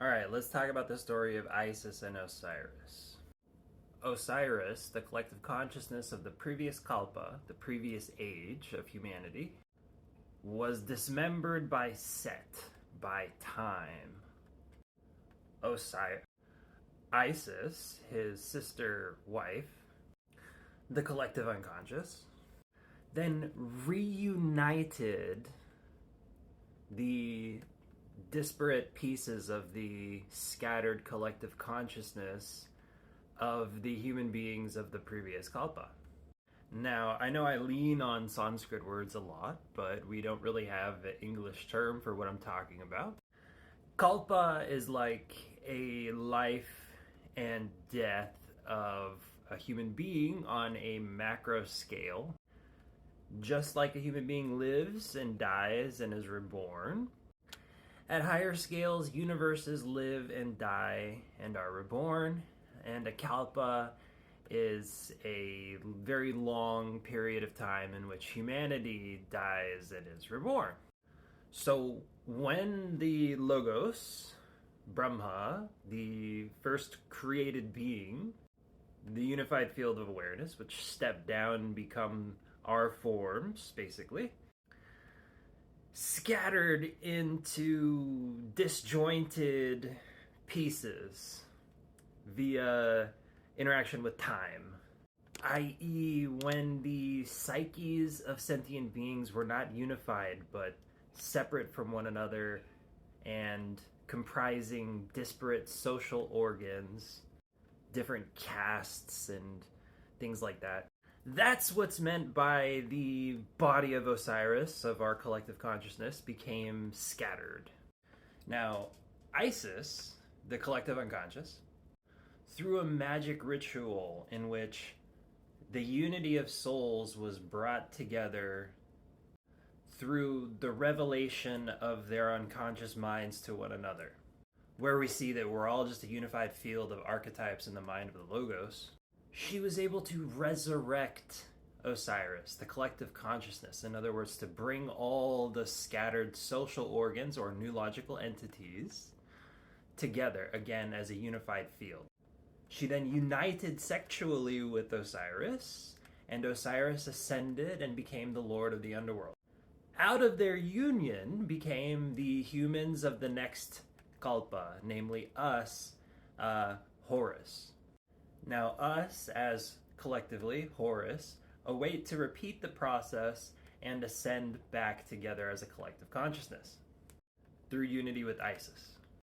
Alright, let's talk about the story of Isis and Osiris. Osiris, the collective consciousness of the previous Kalpa, the previous age of humanity, was dismembered by Set, by time. Isis, his sister wife, the collective unconscious, then reunited the disparate pieces of the scattered collective consciousness of the human beings of the previous Kalpa. Now, I know I lean on Sanskrit words a lot, but we don't really have an English term for what I'm talking about. Kalpa is like a life and death of a human being on a macro scale. Just like a human being lives and dies and is reborn, at higher scales, universes live and die and are reborn, and a kalpa is a very long period of time in which humanity dies and is reborn. So when the Logos, Brahma, the first created being, the unified field of awareness, which stepped down and become our forms, basically, scattered into disjointed pieces via interaction with time, i.e., when the psyches of sentient beings were not unified but separate from one another and comprising disparate social organs, different castes, and things like that. That's what's meant by the body of Osiris, of our collective consciousness, became scattered. Now, Isis, the collective unconscious, through a magic ritual in which the unity of souls was brought together through the revelation of their unconscious minds to one another, where we see that we're all just a unified field of archetypes in the mind of the Logos, she was able to resurrect Osiris, the collective consciousness. In other words, to bring all the scattered social organs or neurological entities together again as a unified field. She then united sexually with Osiris, and Osiris ascended and became the lord of the underworld. Out of their union became the humans of the next Kalpa, namely us, Horus. Now us, as collectively Horus, await to repeat the process and ascend back together as a collective consciousness through unity with Isis.